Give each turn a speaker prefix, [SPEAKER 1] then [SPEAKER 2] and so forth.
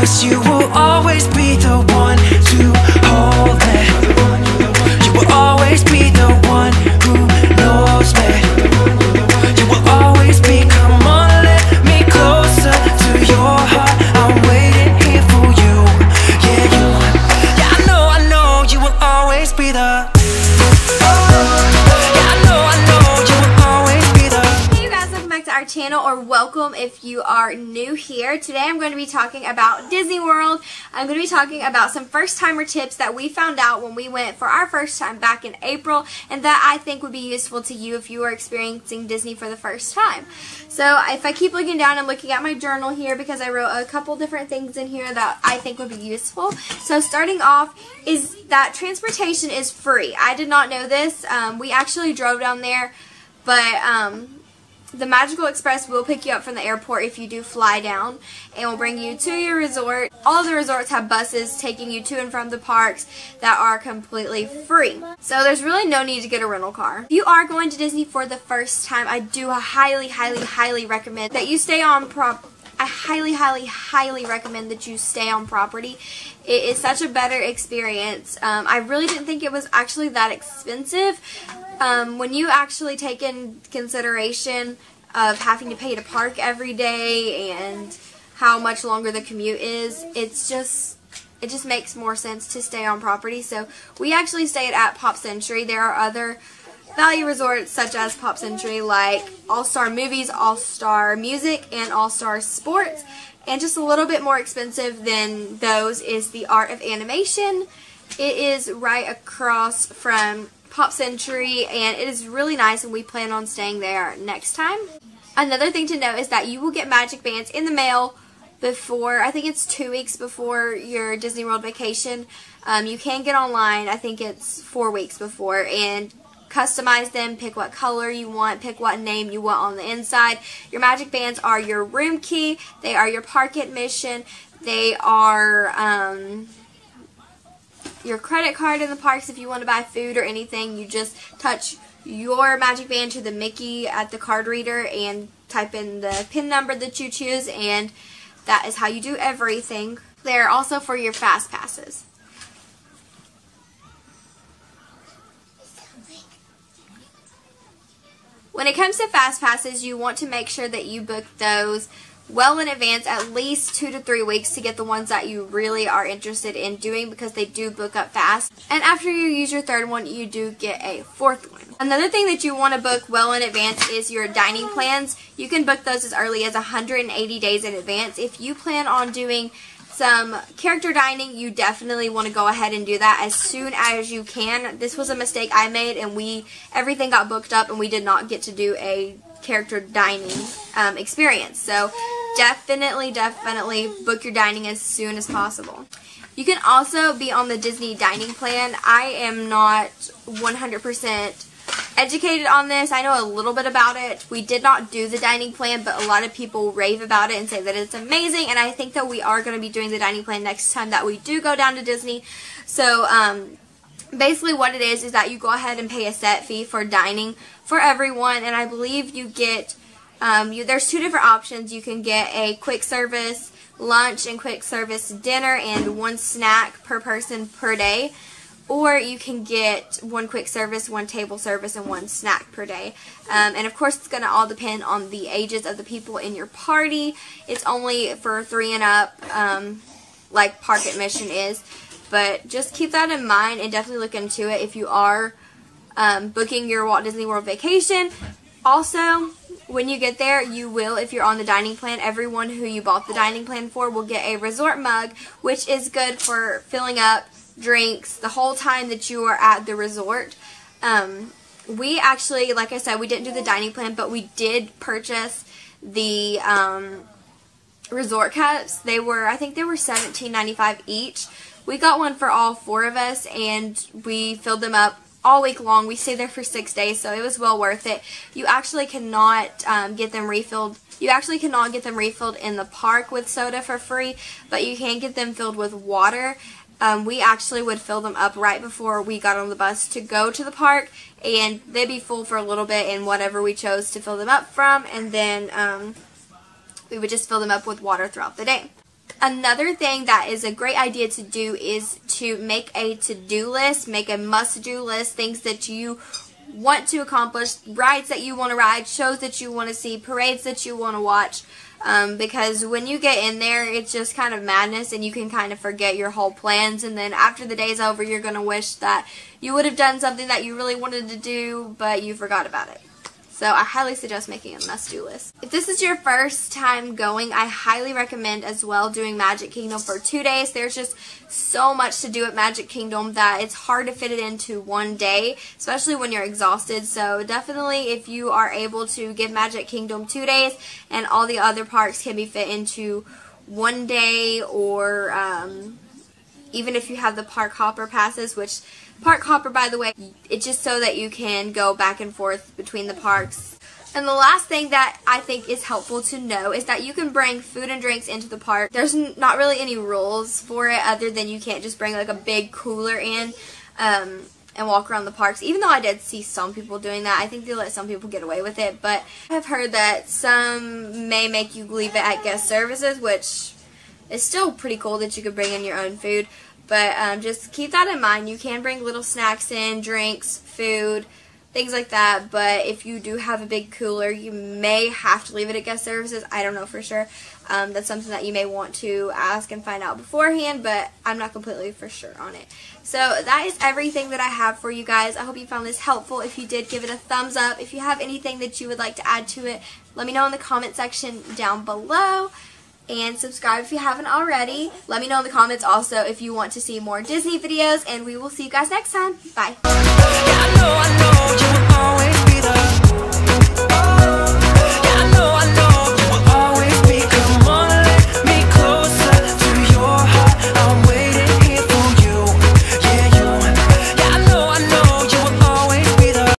[SPEAKER 1] 'cause you will always be the one to hold me. You will always be the one who knows me. You will always be, come on, let me closer to your heart. I'm waiting here for you. Yeah, you. Yeah, I know you will always be the.
[SPEAKER 2] Our channel, or welcome if you are new here. Today I'm going to be talking about Disney World. I'm going to be talking about some first-timer tips that we found out when we went for our first time back in April, and that I think would be useful to you if you are experiencing Disney for the first time. So if I keep looking down, I'm looking at my journal here because I wrote a couple different things in here that I think would be useful. So starting off is that transportation is free. I did not know this. We actually drove down there, but the Magical Express will pick you up from the airport if you do fly down and will bring you to your resort. All of the resorts have buses taking you to and from the parks that are completely free. So there's really no need to get a rental car. If you are going to Disney for the first time, I do highly recommend that you stay on I highly recommend that you stay on property. It is such a better experience. I really didn't think it was actually that expensive. When you actually take in consideration of having to pay to park every day and how much longer the commute is, it just makes more sense to stay on property. So we actually stayed at Pop Century. There are other value resorts such as Pop Century, like All-Star Movies, All-Star Music, and All-Star Sports. And just a little bit more expensive than those is the Art of Animation. It is right across from Pop Century, and it is really nice, and we plan on staying there next time. Another thing to note is that you will get magic bands in the mail before, I think it's 2 weeks before your Disney World vacation. You can get online, I think it's 4 weeks before, and customize them, pick what color you want, pick what name you want on the inside. Your magic bands are your room key, they are your park admission, they are your credit card in the parks. If you want to buy food or anything, you just touch your magic band to the Mickey at the card reader and type in the PIN number that you choose, and that is how you do everything. They're also for your fast passes. When it comes to fast passes, you want to make sure that you book those well in advance, at least 2 to 3 weeks, to get the ones that you really are interested in doing, because they do book up fast. And after you use your third one, you do get a fourth one. Another thing that you want to book well in advance is your dining plans. You can book those as early as 180 days in advance. If you plan on doing some character dining, you definitely want to go ahead and do that as soon as you can. This was a mistake I made, and everything got booked up, and we did not get to do a character dining experience. So definitely book your dining as soon as possible. You can also be on the Disney dining plan. I am not 100% educated on this. I know a little bit about it. We did not do the dining plan, but a lot of people rave about it and say that it's amazing, and I think that we are going to be doing the dining plan next time that we do go down to Disney. So basically what it is that you go ahead and pay a set fee for dining for everyone, and I believe you get there's 2 different options. You can get a quick service lunch and quick service dinner and 1 snack per person per day, or you can get 1 quick service, 1 table service, and 1 snack per day. And of course, it's going to all depend on the ages of the people in your party. It's only for 3 and up, like park admission is. But just keep that in mind and definitely look into it if you are booking your Walt Disney World vacation. Also, when you get there, you will, if you're on the dining plan, everyone who you bought the dining plan for will get a resort mug, which is good for filling up drinks the whole time that you are at the resort. We actually, like I said, we didn't do the dining plan, but we did purchase the resort cups. I think they were $17.95 each. We got one for all 4 of us, and we filled them up all week long. We stayed there for 6 days, so it was well worth it. You actually cannot get them refilled. You actually cannot get them refilled in the park with soda for free, but you can get them filled with water. We actually would fill them up right before we got on the bus to go to the park, and they'd be full for a little bit in whatever we chose to fill them up from, and then we would just fill them up with water throughout the day. Another thing that is a great idea to do is to make a to-do list, make a must-do list, things that you want to accomplish, rides that you want to ride, shows that you want to see, parades that you want to watch, because when you get in there, it's just kind of madness and you can kind of forget your whole plans, and then after the day's over, you're going to wish that you would have done something that you really wanted to do, but you forgot about it. So I highly suggest making a must-do list. If this is your first time going, I highly recommend as well doing Magic Kingdom for 2 days. There's just so much to do at Magic Kingdom that it's hard to fit it into one day, especially when you're exhausted. So definitely, if you are able to give Magic Kingdom 2 days and all the other parks can be fit into 1 day, or even if you have the park hopper passes, which park hopper, by the way, it's just so that you can go back and forth between the parks. And the last thing that I think is helpful to know is that you can bring food and drinks into the park. There's not really any rules for it other than you can't just bring like a big cooler in and walk around the parks. Even though I did see some people doing that, I think they let some people get away with it. But I've heard that some may make you leave it at guest services, which is still pretty cool that you could bring in your own food. But just keep that in mind. You can bring little snacks in, drinks, food, things like that. But if you do have a big cooler, you may have to leave it at guest services. I don't know for sure. That's something that you may want to ask and find out beforehand, but I'm not completely for sure on it. So that is everything that I have for you guys. I hope you found this helpful. If you did, give it a thumbs up. If you have anything that you would like to add to it, let me know in the comment section down below. And subscribe if you haven't already. Let me know in the comments also if you want to see more Disney videos, and we will see you guys next time. Bye.
[SPEAKER 1] Yeah, I know you were always